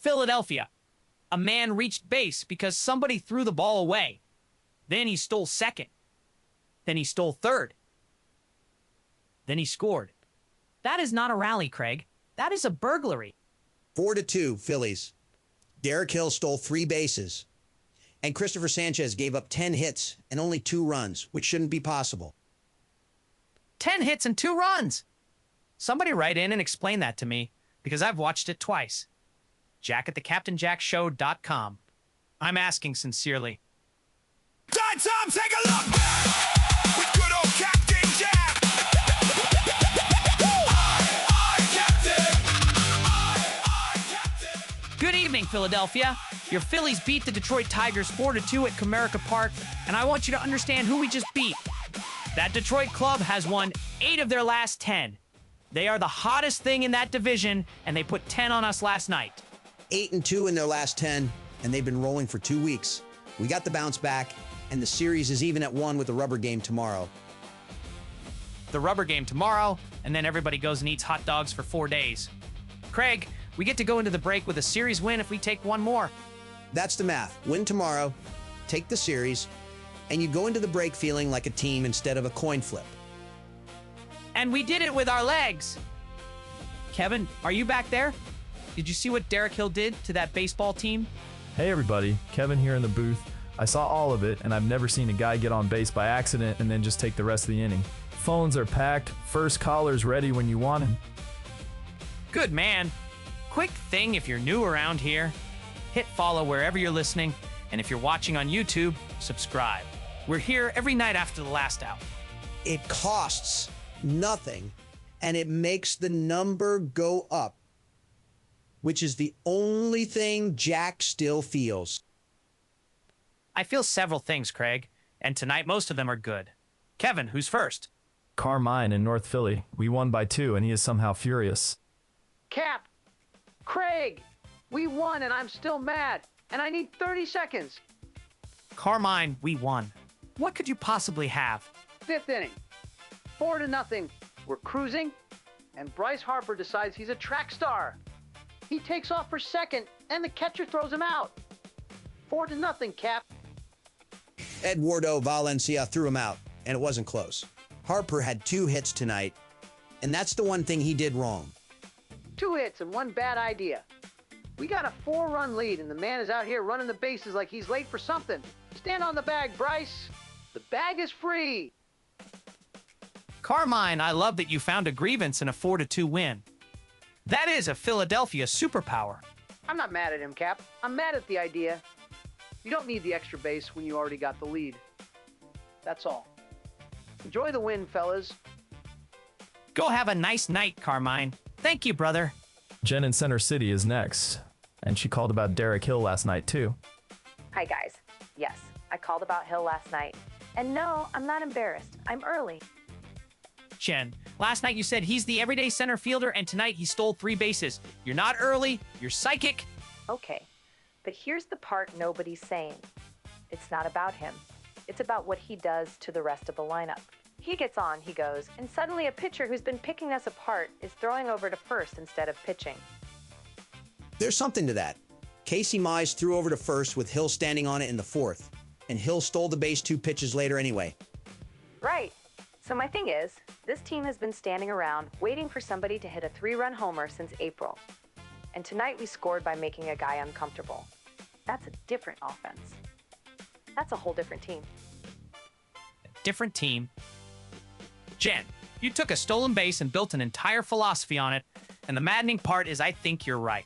Philadelphia. A man reached base because somebody threw the ball away. Then he stole second. Then he stole third. Then he scored. That is not a rally, Craig. That is a burglary. 4-2, Phillies. Derek Hill stole 3 bases. And Cristopher Sánchez gave up 10 hits and only 2 runs, which shouldn't be possible. 10 hits and 2 runs. Somebody write in and explain that to me, because I've watched it twice. Jack at thecaptainjackshow.com. I'm asking sincerely. Time, take a look! With good old Captain Jack! Captain! Good evening, Philadelphia. Your Phillies beat the Detroit Tigers 4-2 at Comerica Park, and I want you to understand who we just beat. That Detroit club has won 8 of their last 10. They are the hottest thing in that division, and they put 10 on us last night. 8-2 in their last 10, and they've been rolling for 2 weeks. We got the bounce back, and the series is even at 1 with the rubber game tomorrow. The rubber game tomorrow, and then everybody goes and eats hot dogs for 4 days. Craig, we get to go into the break with a series win if we take one more. That's the math. Win tomorrow, take the series, and you go into the break feeling like a team instead of a coin flip. And we did it with our legs. Kevin, are you back there? Did you see what Derek Hill did to that baseball team? Hey everybody, Kevin here in the booth. I saw all of it, and I've never seen a guy get on base by accident and then just take the rest of the inning. Phones are packed, first caller's ready when you want him. Good man. Quick thing if you're new around here, hit follow wherever you're listening, and if you're watching on YouTube, subscribe. We're here every night after the last out. It costs nothing, and it makes the number go up, which is the only thing Jack still feels. I feel several things, Craig, and tonight most of them are good. Kevin, who's first? Carmine in North Philly. We won by 2, and he is somehow furious. Cap, Craig, we won and I'm still mad, and I need 30 seconds. Carmine, we won. What could you possibly have? 5th inning, 4-0. We're cruising, and Bryce Harper decides he's a track star. He takes off for second, and the catcher throws him out. 4-0, Cap. Eduardo Valencia threw him out, and it wasn't close. Harper had 2 hits tonight, and that's the one thing he did wrong. 2 hits and 1 bad idea. We got a 4-run lead, and the man is out here running the bases like he's late for something. Stand on the bag, Bryce. The bag is free. Carmine, I love that you found a grievance in a 4-2 win. That is a Philadelphia superpower. I'm not mad at him, Cap. I'm mad at the idea. You don't need the extra base when you already got the lead. That's all. Enjoy the win, fellas. Go have a nice night, Carmine. Thank you, brother. Jen in Center City is next, and she called about Derek Hill last night too. Hi guys. Yes, I called about Hill last night. And no, I'm not embarrassed. I'm early. Jen, last night you said he's the everyday center fielder, and tonight he stole 3 bases. You're not early, you're psychic. Okay, but here's the part nobody's saying. It's not about him. It's about what he does to the rest of the lineup. He gets on, he goes, and suddenly a pitcher who's been picking us apart is throwing over to first instead of pitching. There's something to that. Casey Mize threw over to first with Hill standing on it in the 4th, and Hill stole the base 2 pitches later anyway. Right. So my thing is, this team has been standing around waiting for somebody to hit a 3-run homer since April. And tonight we scored by making a guy uncomfortable. That's a different offense. That's a whole different team. Different team. Jen, you took a stolen base and built an entire philosophy on it, and the maddening part is I think you're right.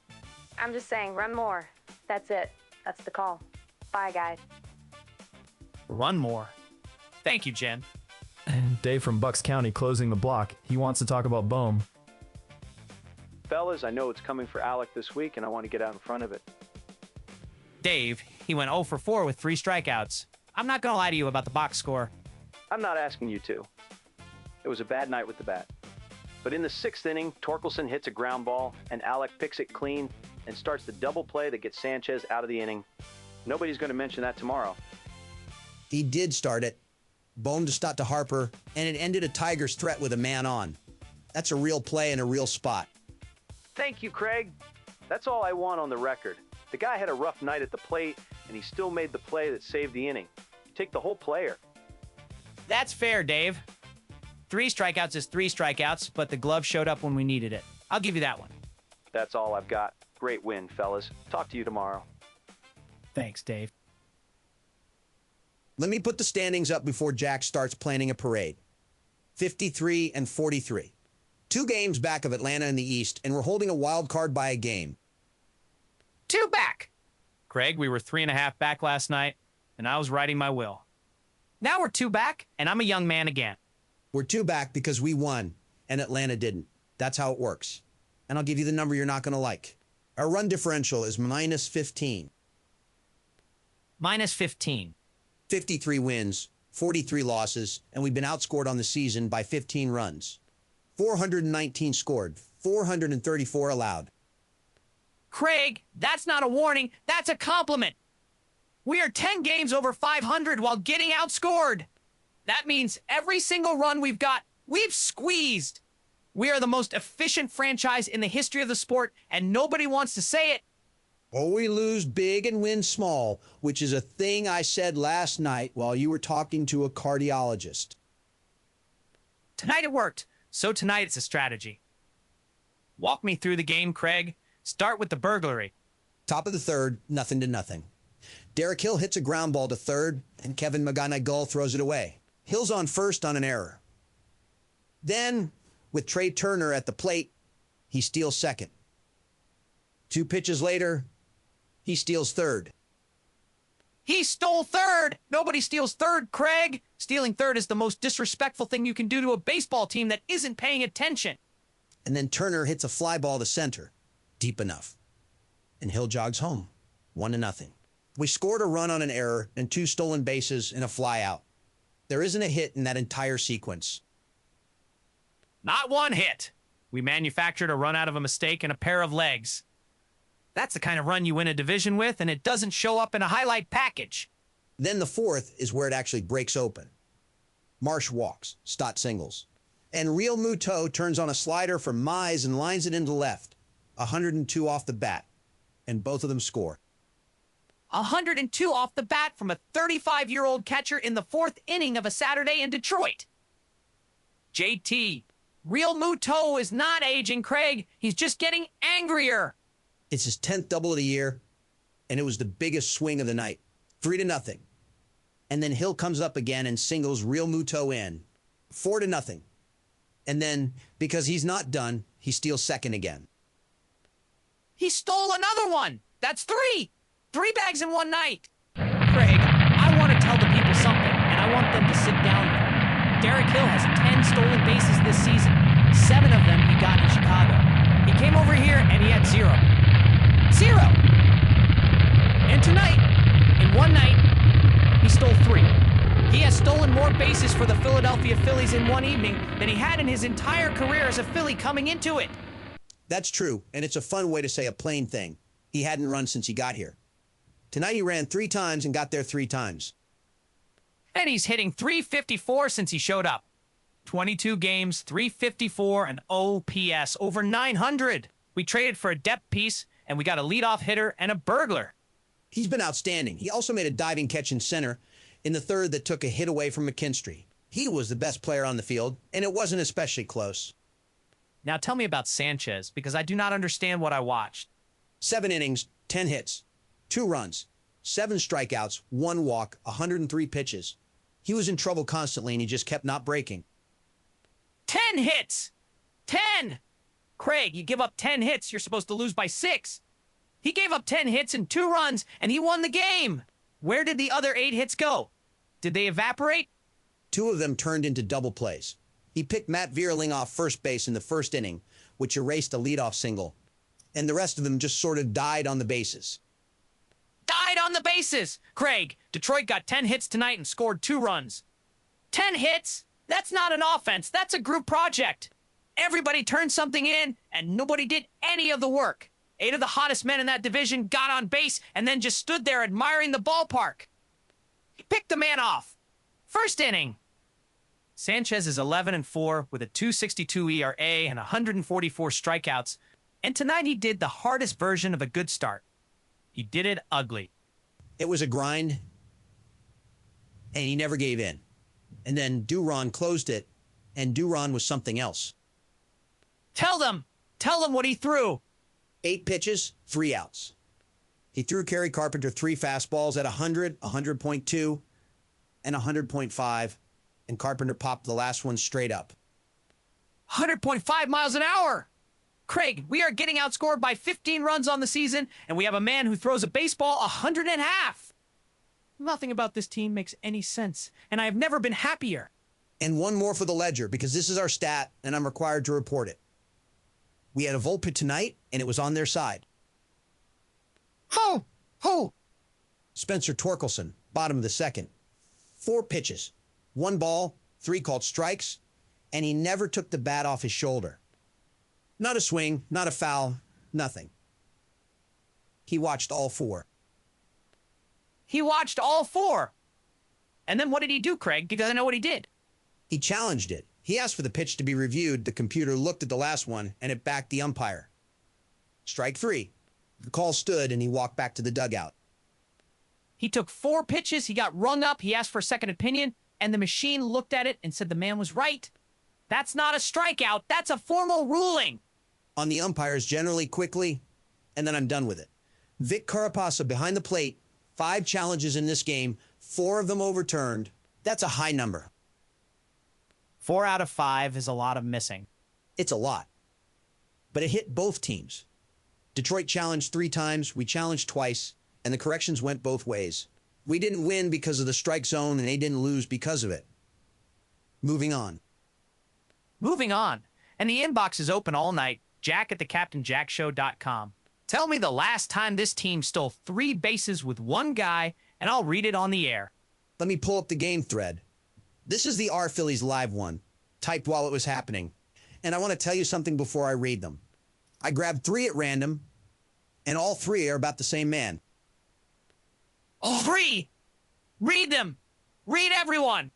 I'm just saying, run more. That's it. That's the call. Bye, guys. Run more. Thank you, Jen. And Dave from Bucks County closing the block. He wants to talk about Bohm. Fellas, I know it's coming for Alec this week, and I want to get out in front of it. Dave, he went 0 for 4 with 3 strikeouts. I'm not going to lie to you about the box score. I'm not asking you to. It was a bad night with the bat. But in the 6th inning, Torkelson hits a ground ball, and Alec picks it clean and starts the double play that gets Sanchez out of the inning. Nobody's going to mention that tomorrow. He did start it. Bohm to stop to Harper, and it ended a Tigers threat with a man on. That's a real play in a real spot. Thank you, Craig. That's all I want on the record. The guy had a rough night at the plate, and he still made the play that saved the inning. You take the whole player. That's fair, Dave. 3 strikeouts is 3 strikeouts, but the glove showed up when we needed it. I'll give you that one. That's all I've got. Great win, fellas. Talk to you tomorrow. Thanks, Dave. Let me put the standings up before Jack starts planning a parade. 53 and 43. 2 games back of Atlanta in the East, and we're holding a wild card by a game. 2 back. Craig, we were 3.5 back last night, and I was writing my will. Now we're 2 back, and I'm a young man again. We're 2 back because we won, and Atlanta didn't. That's how it works. And I'll give you the number you're not going to like. Our run differential is minus 15. Minus 15. 53 wins, 43 losses, and we've been outscored on the season by 15 runs. 419 scored, 434 allowed. Craig, that's not a warning. That's a compliment. We are 10 games over 500 while getting outscored. That means every single run we've got, we've squeezed. We are the most efficient franchise in the history of the sport, and nobody wants to say it. Or we lose big and win small, which is a thing I said last night while you were talking to a cardiologist. Tonight it worked, so tonight it's a strategy. Walk me through the game, Craig. Start with the burglary. Top of the third, 0-0. Derek Hill hits a ground ball to third, and Kevin McGonigal throws it away. Hill's on first on an error. Then, with Trea Turner at the plate, he steals second. 2 pitches later, he steals third. He stole third! Nobody steals third, Craig! Stealing third is the most disrespectful thing you can do to a baseball team that isn't paying attention. And then Turner hits a fly ball to center, deep enough. And Hill jogs home, 1-0. We scored a run on an error and 2 stolen bases and a fly out. There isn't a hit in that entire sequence. Not one hit. We manufactured a run out of a mistake and a pair of legs. That's the kind of run you win a division with, and it doesn't show up in a highlight package. Then the fourth is where it actually breaks open. Marsh walks, Stott singles. And Realmuto turns on a slider from Mize and lines it into left. 102 off the bat. And both of them score. 102 off the bat from a 35-year-old catcher in the 4th inning of a Saturday in Detroit. JT, Realmuto is not aging, Craig. He's just getting angrier. It's his 10th double of the year, and it was the biggest swing of the night. 3-0. And then Hill comes up again and singles Realmuto in. 4-0. And then, because he's not done, he steals second again. He stole another one. That's 3. 3 bags in one night. Craig, I want to tell the people something, and I want them to sit down with me. Derek Hill has 10 stolen bases this season. 7 of them he got in Chicago. He came over here and he had 0. 0! And tonight, in one night, he stole 3. He has stolen more bases for the Philadelphia Phillies in one evening than he had in his entire career as a Philly coming into it. That's true, and it's a fun way to say a plain thing. He hadn't run since he got here. Tonight he ran 3 times and got there 3 times. And he's hitting .354 since he showed up. 22 games, .354, and OPS over 900. We traded for a depth piece, and we got a leadoff hitter and a burglar. He's been outstanding. He also made a diving catch in center in the third that took a hit away from McKinstry. He was the best player on the field, and it wasn't especially close. Now tell me about Sanchez, because I do not understand what I watched. 7 innings, 10 hits, 2 runs, 7 strikeouts, 1 walk, 103 pitches. He was in trouble constantly, and he just kept not breaking. 10 hits! 10! Craig, you give up 10 hits, you're supposed to lose by 6. He gave up 10 hits and 2 runs, and he won the game. Where did the other 8 hits go? Did they evaporate? 2 of them turned into double plays. He picked Matt Vierling off first base in the first inning, which erased a leadoff single. And the rest of them just sort of died on the bases. Died on the bases! Craig, Detroit got 10 hits tonight and scored 2 runs. 10 hits? That's not an offense, that's a group project. Everybody turned something in, and nobody did any of the work. 8 of the hottest men in that division got on base and then just stood there admiring the ballpark. He picked the man off. First inning. Sanchez is 11-4 with a .262 ERA and 144 strikeouts, And tonight he did the hardest version of a good start. He did it ugly. It was a grind, and he never gave in. And then Duran closed it, and Duran was something else. Tell them what he threw. 8 pitches, 3 outs. He threw Kerry Carpenter 3 fastballs at 100, 100.2, and 100.5, and Carpenter popped the last one straight up. 100.5 miles an hour. Craig, we are getting outscored by 15 runs on the season, and we have a man who throws a baseball 100.5. Nothing about this team makes any sense, and I have never been happier. And one more for the ledger, because this is our stat, and I'm required to report it. We had a Volpe tonight, and it was on their side. Ho! Spencer Torkelson, bottom of the second. 4 pitches, 1 ball, 3 called strikes, and he never took the bat off his shoulder. Not a swing, not a foul, nothing. He watched all 4. He watched all 4. And then what did he do, Craig? Because I know what he did. He challenged it. He asked for the pitch to be reviewed. The computer looked at the last one, and it backed the umpire. Strike 3. The call stood, and he walked back to the dugout. He took 4 pitches, he got rung up, he asked for a second opinion, and the machine looked at it and said the man was right. That's not a strikeout, that's a formal ruling. On the umpires generally quickly, and then I'm done with it. Vic Carapasa behind the plate, 5 challenges in this game, 4 of them overturned. That's a high number. 4 out of 5 is a lot of missing. It's a lot. But it hit both teams. Detroit challenged 3 times, we challenged twice, and the corrections went both ways. We didn't win because of the strike zone, and they didn't lose because of it. Moving on. Moving on. And the inbox is open all night. Jack@thecaptainjackshow.com. Tell me the last time this team stole 3 bases with 1 guy, and I'll read it on the air. Let me pull up the game thread. This is the Our Phillies live one, typed while it was happening. And I want to tell you something before I read them. I grabbed 3 at random, and all 3 are about the same man. All 3! Read them! Read everyone!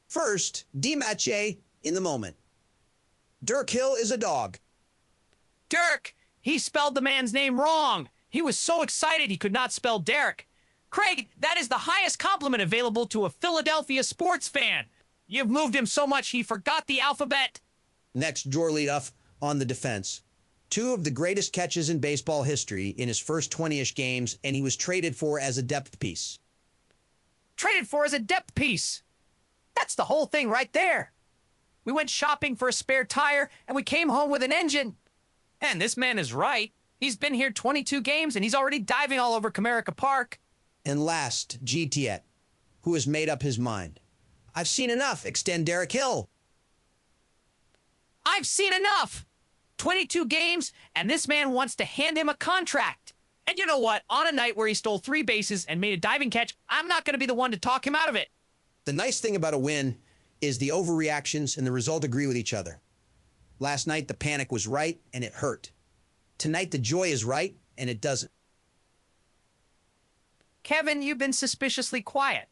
First, DiMache in the moment. Dirk Hill is a dog. Dirk! He spelled the man's name wrong. He was so excited he could not spell Derek. Craig, that is the highest compliment available to a Philadelphia sports fan. You've moved him so much he forgot the alphabet. Next, Jor leadoff on the defense. 2 of the greatest catches in baseball history in his first 20-ish games, and he was traded for as a depth piece. Traded for as a depth piece. That's the whole thing right there. We went shopping for a spare tire, and we came home with an engine. And this man is right. He's been here 22 games, and he's already diving all over Comerica Park. And last, G. Tiet, who has made up his mind. I've seen enough. Extend Derek Hill. I've seen enough. 22 games, and this man wants to hand him a contract. And you know what? On a night where he stole 3 bases and made a diving catch, I'm not going to be the one to talk him out of it. The nice thing about a win is the overreactions and the result agree with each other. Last night, the panic was right, and it hurt. Tonight, the joy is right, and it doesn't. Kevin, you've been suspiciously quiet.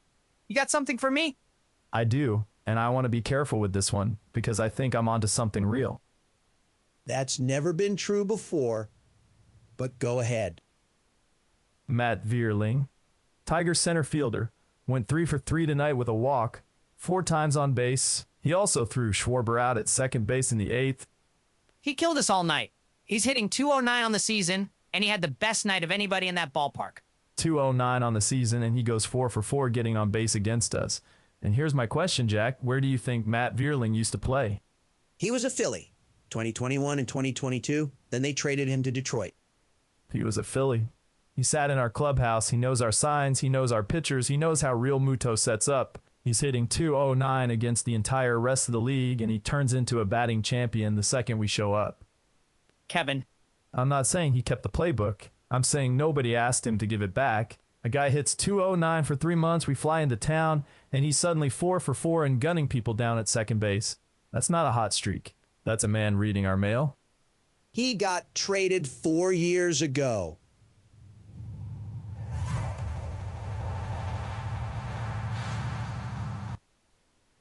You got something for me? I do, and I want to be careful with this one because I think I'm onto something real. That's never been true before, but go ahead. Matt Vierling, Tigers center fielder, went 3 for 3 tonight with a walk, 4 times on base. He also threw Schwarber out at second base in the 8th. He killed us all night. He's hitting .209 on the season, and he had the best night of anybody in that ballpark. 209 on the season, and he goes 4 for 4 getting on base against us. And here's my question, Jack. Where do you think Matt Vierling used to play? He was a Philly, 2021 and 2022. Then they traded him to Detroit. He was a Philly. He sat in our clubhouse. He knows our signs. He knows our pitchers. He knows how Realmuto sets up. He's hitting .209 against the entire rest of the league, and he turns into a batting champion the second we show up. Kevin. I'm not saying he kept the playbook. I'm saying nobody asked him to give it back. A guy hits .209 for 3 months, we fly into town, and he's suddenly 4 for 4 and gunning people down at second base. That's not a hot streak. That's a man reading our mail. He got traded 4 years ago.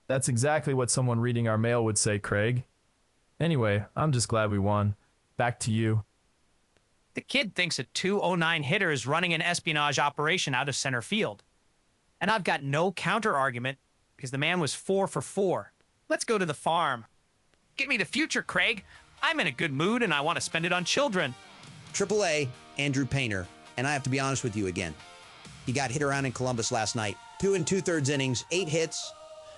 That's exactly what someone reading our mail would say, Craig. Anyway, I'm just glad we won. Back to you. The kid thinks a 209 hitter is running an espionage operation out of center field. And I've got no counter-argument because the man was 4 for 4. Let's go to the farm. Give me the future, Craig. I'm in a good mood and I want to spend it on children. AAA, Andrew Painter, and I have to be honest with you again. He got hit around in Columbus last night. 2 2/3 innings, 8 hits,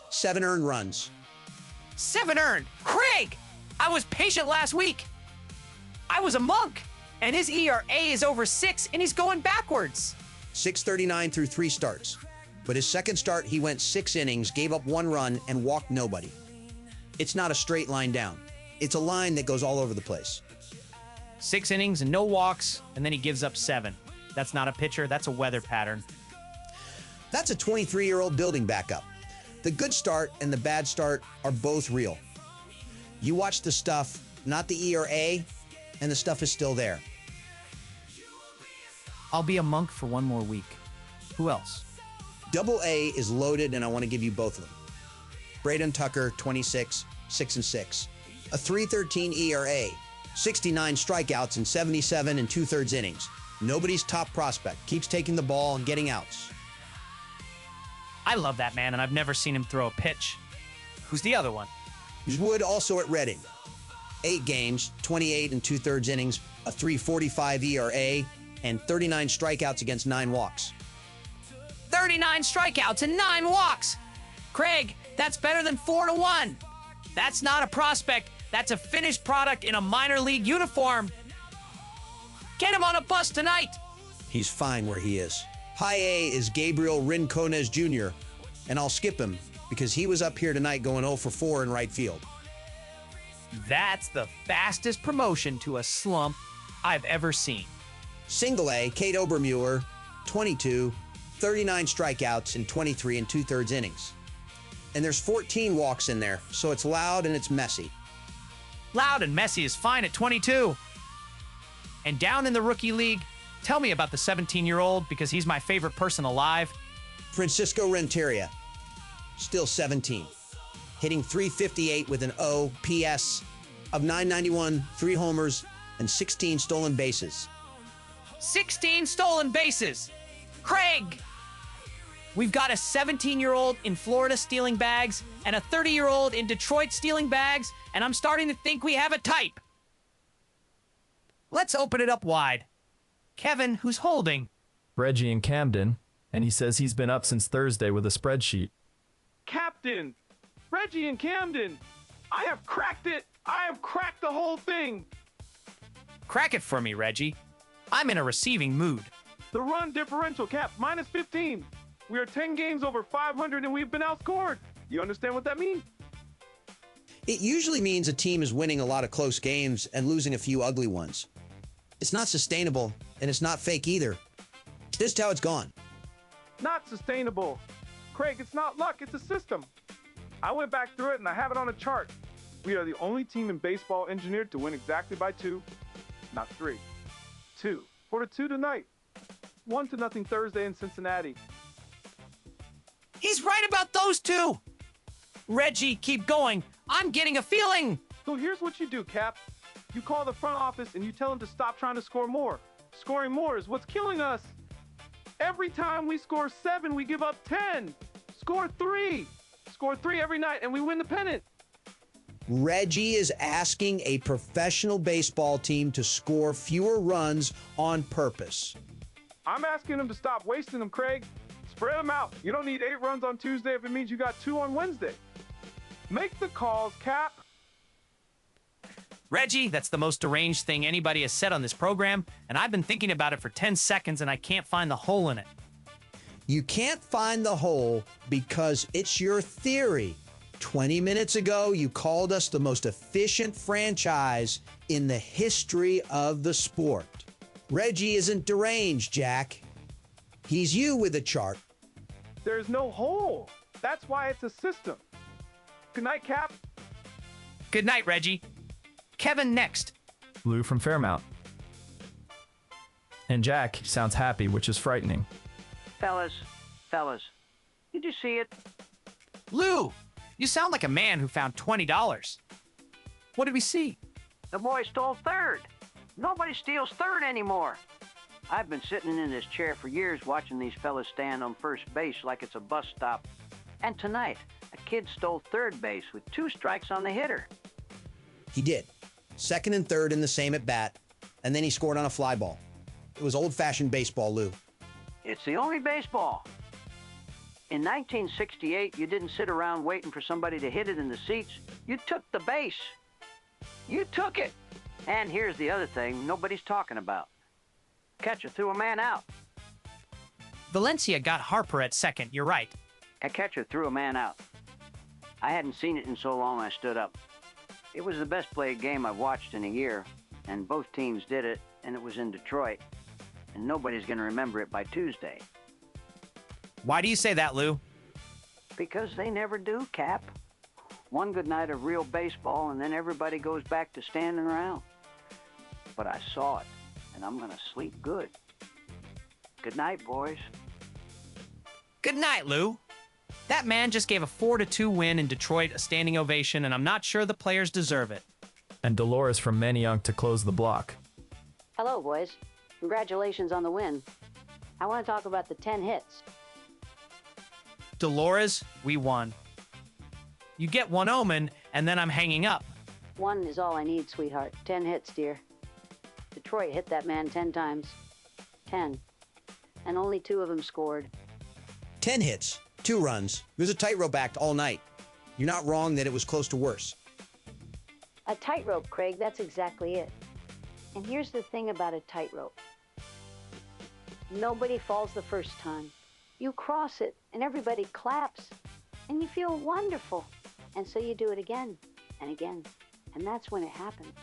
7 earned runs. 7 earned. Craig! I was patient last week. I was a monk. And his ERA is over 6 and he's going backwards. 639 through 3 starts. But his second start, he went 6 innings, gave up 1 run, and walked nobody. It's not a straight line down. It's a line that goes all over the place. 6 innings and no walks, and then he gives up 7. That's not a pitcher, that's a weather pattern. That's a 23-year-old building back up. The good start and the bad start are both real. You watch the stuff, not the ERA, and the stuff is still there. I'll be a monk for 1 more week. Who else? AA is loaded, and I want to give you both of them. Braden Tucker, 26, 6-6. A 3.13 ERA, 69 strikeouts in 77 2/3 innings. Nobody's top prospect. Keeps taking the ball and getting outs. I love that man, and I've never seen him throw a pitch. Who's the other one? He's Wood, also at Reading. 8 games, 28 2/3 innings, a 3.45 ERA, and 39 strikeouts against 9 walks. 39 strikeouts and 9 walks. Craig, that's better than 4-1. That's not a prospect. That's a finished product in a minor league uniform. Get him on a bus tonight. He's fine where he is. High A is Gabriel Rincones Jr., and I'll skip him because he was up here tonight going 0 for 4 in right field. That's the fastest promotion to a slump I've ever seen. Single A, Kate Obermueller, 22, 39 strikeouts in 23 2/3 innings. And there's 14 walks in there, so it's loud and it's messy. Loud and messy is fine at 22. And down in the rookie league, tell me about the 17-year-old because he's my favorite person alive. Francisco Renteria, still 17, hitting .358 with an OPS of .991, 3 homers, and 16 stolen bases. 16 stolen bases. Craig! We've got a 17-year-old in Florida stealing bags and a 30-year-old in Detroit stealing bags, and I'm starting to think we have a type. Let's open it up wide. Kevin, who's holding? Reggie in Camden, and he says he's been up since Thursday with a spreadsheet. Captain! Reggie in Camden! I have cracked it! I have cracked the whole thing! Crack it for me, Reggie. I'm in a receiving mood. The run differential, Cap, minus 15. We are 10 games over 500 and we've been outscored. You understand what that means? It usually means a team is winning a lot of close games and losing a few ugly ones. It's not sustainable, and it's not fake either. Just how it's gone. Not sustainable. Craig, it's not luck, it's a system. I went back through it and I have it on a chart. We are the only team in baseball engineered to win exactly by 2, not 3. 2. 4-2 tonight. 1-0 Thursday in Cincinnati. He's right about those 2. Reggie, keep going. I'm getting a feeling. So here's what you do, Cap. You call the front office and you tell them to stop trying to score more. Scoring more is what's killing us. Every time we score 7, we give up 10. Score 3. Score 3 every night and we win the pennant. Reggie is asking a professional baseball team to score fewer runs on purpose. I'm asking them to stop wasting them, Craig. Spread them out. You don't need 8 runs on Tuesday if it means you got 2 on Wednesday. Make the calls, Cap. Reggie, that's the most deranged thing anybody has said on this program, and I've been thinking about it for 10 seconds and I can't find the hole in it. You can't find the hole because it's your theory. 20 minutes ago, you called us the most efficient franchise in the history of the sport. Reggie isn't deranged, Jack. He's you with a chart. There's no hole. That's why it's a system. Good night, Cap. Good night, Reggie. Kevin next. Lou from Fairmount. And Jack sounds happy, which is frightening. Fellas, did you see it? Lou, you sound like a man who found $20. What did we see? The boy stole third. Nobody steals third anymore. I've been sitting in this chair for years watching these fellas stand on first base like it's a bus stop. And tonight, a kid stole third base with 2 strikes on the hitter. He did. Second and third in the same at bat, and then he scored on a fly ball. It was old-fashioned baseball, Lou. It's the only baseball. In 1968, you didn't sit around waiting for somebody to hit it in the seats. You took the base. You took it. And here's the other thing nobody's talking about. Catcher threw a man out. Valencia got Harper at second, you're right. A catcher threw a man out. I hadn't seen it in so long I stood up. It was the best played game I've watched in a year, and both teams did it, and it was in Detroit. And nobody's going to remember it by Tuesday. Why do you say that, Lou? Because they never do, Cap. One good night of real baseball, and then everybody goes back to standing around. But I saw it, and I'm going to sleep good. Good night, boys. Good night, Lou. That man just gave a 4-2 win in Detroit a standing ovation, and I'm not sure the players deserve it. And Dolores from Manayunk to close the block. Hello, boys. Congratulations on the win. I want to talk about the 10 hits. Dolores, we won. You get one omen, and then I'm hanging up. 1 is all I need, sweetheart. 10 hits, dear. Detroit hit that man 10 times. 10. And only 2 of them scored. 10 hits, 2 runs. It was a tightrope act all night. You're not wrong that it was close to worse. A tightrope, Craig, that's exactly it. And here's the thing about a tightrope. Nobody falls the first time. You cross it, and everybody claps, and you feel wonderful. And so you do it again and again, and that's when it happens.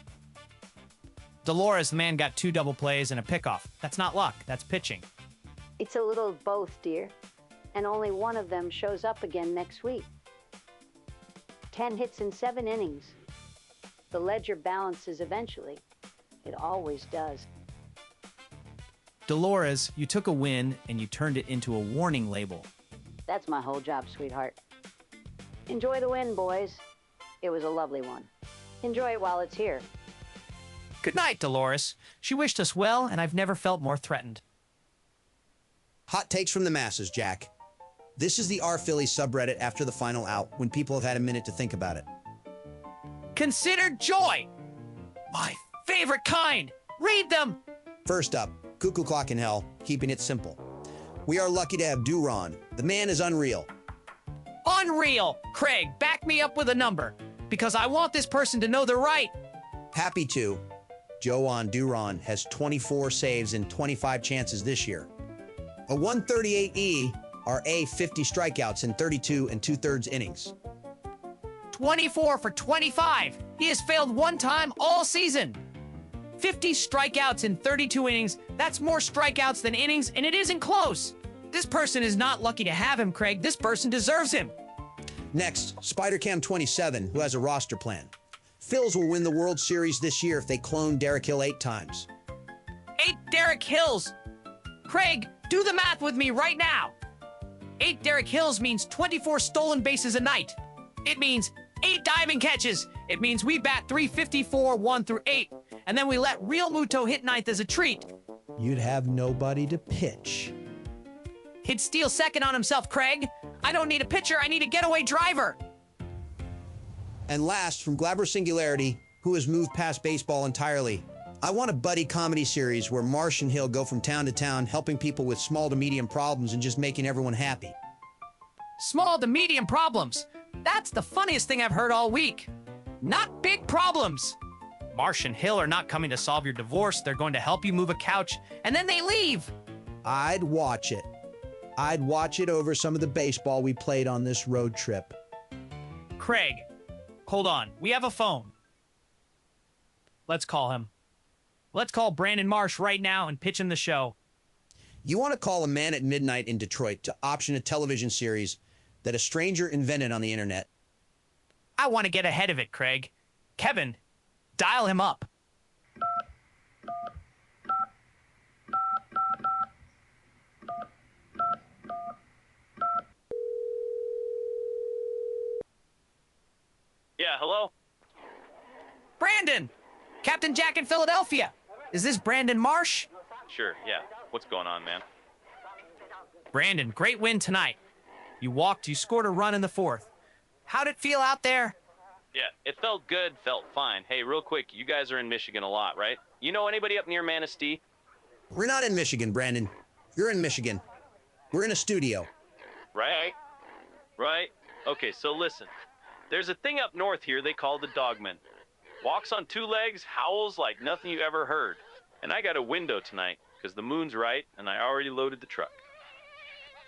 Dolores, the man got 2 double plays and a pickoff. That's not luck, that's pitching. It's a little of both, dear, and only one of them shows up again next week. 10 hits in 7 innings. The ledger balances eventually. It always does. Dolores, you took a win and you turned it into a warning label. That's my whole job, sweetheart. Enjoy the win, boys. It was a lovely one. Enjoy it while it's here. Good night, Dolores. She wished us well, and I've never felt more threatened. Hot takes from the masses, Jack. This is the Phillies subreddit after the final out, when people have had a minute to think about it. Consider joy! My favorite kind! Read them! First up, Cuckoo Clock in Hell, keeping it simple. We are lucky to have Duran. The man is unreal. Unreal! Craig, back me up with a number, because I want this person to know they're right. Happy to. Jhoan Duran has 24 saves and 25 chances this year. A 138 are 50 strikeouts in 32 2/3 innings. 24 for 25. He has failed 1 time all season. 50 strikeouts in 32 innings. That's more strikeouts than innings, and it isn't close. This person is not lucky to have him, Craig. This person deserves him. Next, SpiderCam27, who has a roster plan. Phillies will win the World Series this year if they clone Derek Hill 8 times. 8 Derek Hills. Craig, do the math with me right now. 8 Derek Hills means 24 stolen bases a night. It means 8 diving catches. It means we bat 354, 1 through 8. And then we let Realmuto hit 9th as a treat. You'd have nobody to pitch. He'd steal second on himself, Craig. I don't need a pitcher, I need a getaway driver. And last, from Glabber Singularity, who has moved past baseball entirely. I want a buddy comedy series where Marsh and Hill go from town to town helping people with small to medium problems and just making everyone happy. Small to medium problems. That's the funniest thing I've heard all week. Not big problems. Marsh and Hill are not coming to solve your divorce. They're going to help you move a couch, and then they leave. I'd watch it. I'd watch it over some of the baseball we played on this road trip. Craig, hold on. We have a phone. Let's call him. Let's call Brandon Marsh right now and pitch him the show. You want to call a man at midnight in Detroit to option a television series that a stranger invented on the internet. I want to get ahead of it, Craig. Kevin, dial him up. Yeah, hello? Brandon! Captain Jack in Philadelphia. Is this Brandon Marsh? Sure, yeah. What's going on, man? Brandon, great win tonight. You walked, you scored a run in the fourth. How'd it feel out there? Yeah, it felt good, felt fine. Hey, real quick, you guys are in Michigan a lot, right? You know anybody up near Manistee? We're not in Michigan, Brandon. You're in Michigan. We're in a studio. Right? Right? Okay, so listen. There's a thing up north here they call the dogman. Walks on two legs, howls like nothing you ever heard. And I got a window tonight, because the moon's right, and I already loaded the truck.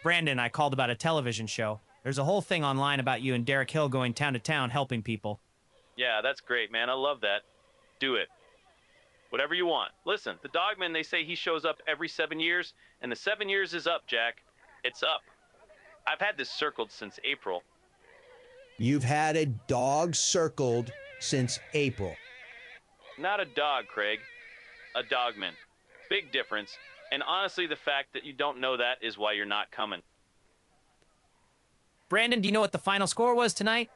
Brandon, I called about a television show. There's a whole thing online about you and Derek Hill going town to town helping people. Yeah, that's great, man. I love that. Do it. Whatever you want. Listen, the dogman, they say he shows up every 7 years, and the 7 years is up, Jack. It's up. I've had this circled since April. You've had a dog circled since April. Not a dog, Craig. A dogman. Big difference. And honestly, the fact that you don't know that is why you're not coming. Brandon, do you know what the final score was tonight?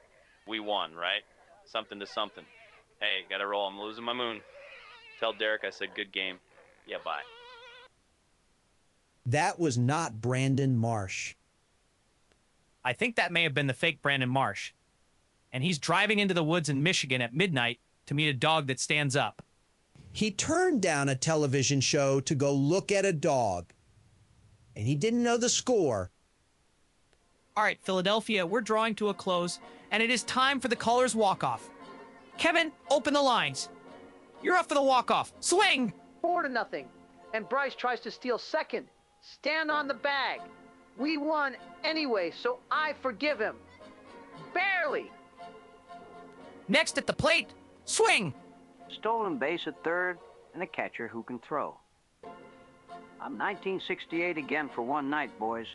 We won, right? Something to something. Hey, gotta roll. I'm losing my moon. Tell Derek I said good game. Yeah, bye. That was not Brandon Marsh. I think that may have been the fake Brandon Marsh. And he's driving into the woods in Michigan at midnight to meet a dog that stands up. He turned down a television show to go look at a dog. And he didn't know the score. All right, Philadelphia, we're drawing to a close, and it is time for the caller's walk-off. Kevin, open the lines. You're up for the walk-off. Swing! 4-0. And Bryce tries to steal second. Stand on the bag. We won anyway, so I forgive him. Barely. Next at the plate, swing! Stolen base at third, and a catcher who can throw. I'm 1968 again for one night, boys.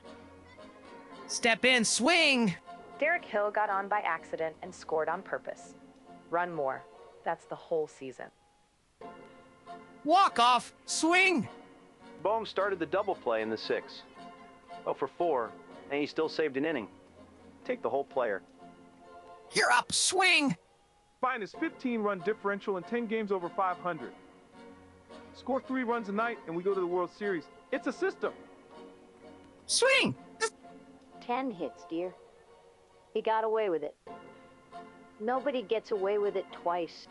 Step in, swing! Derek Hill got on by accident and scored on purpose. Run more. That's the whole season. Walk-off, swing! Bohm started the double play in the 6th. 0 for 4, and he still saved an inning. Take the whole player. You're up, swing! Finest 15-run differential in 10 games over 500. Score 3 runs a night, and we go to the World Series. It's a system. Swing! 10 hits, dear. He got away with it. Nobody gets away with it twice.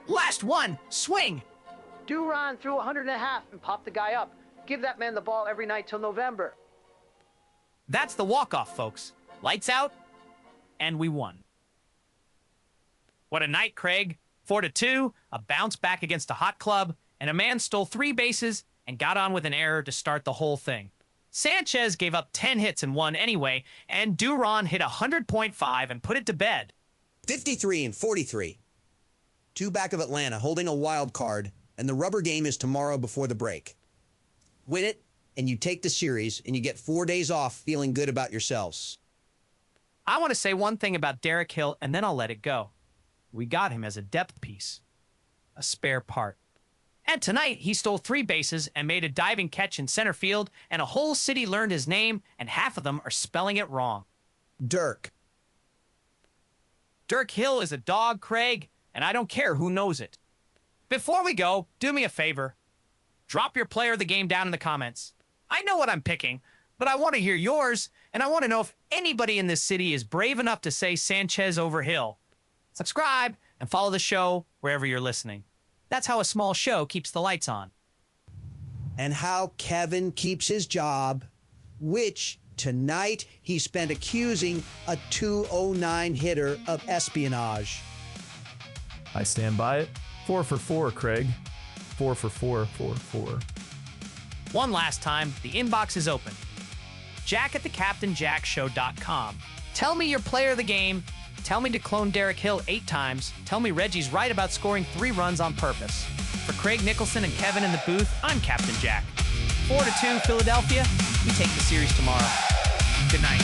Last one, swing! Duran threw 100.5 and popped the guy up. Give that man the ball every night till November. That's the walk-off, folks. Lights out, and we won. What a night, Craig. 4-2, a bounce back against a hot club, and a man stole 3 bases and got on with an error to start the whole thing. Sanchez gave up 10 hits and won anyway, and Duran hit 100.5 and put it to bed. 53 and 43. 2 back of Atlanta, holding a wild card, and the rubber game is tomorrow before the break. Win it, and you take the series, and you get 4 days off feeling good about yourselves. I want to say one thing about Derek Hill, and then I'll let it go. We got him as a depth piece, a spare part. And tonight, he stole 3 bases and made a diving catch in center field, and a whole city learned his name, and half of them are spelling it wrong. Dirk. Dirk Hill is a dog, Craig, and I don't care who knows it. Before we go, do me a favor. Drop your player of the game down in the comments. I know what I'm picking, but I want to hear yours, and I want to know if anybody in this city is brave enough to say Sanchez over Hill. Subscribe and follow the show wherever you're listening. That's how a small show keeps the lights on. And how Kevin keeps his job, which tonight he spent accusing a 209 hitter of espionage. I stand by it. 4 for 4, Craig. 4 for 4, 4, 4. One last time, the inbox is open. Jack@thecaptainjackshow.com. Tell me your player of the game. Tell me to clone Derek Hill 8 times. Tell me Reggie's right about scoring 3 runs on purpose. For Craig Nicholson and Kevin in the booth, I'm Captain Jack. 4-2 Philadelphia. We take the series tomorrow. Good night.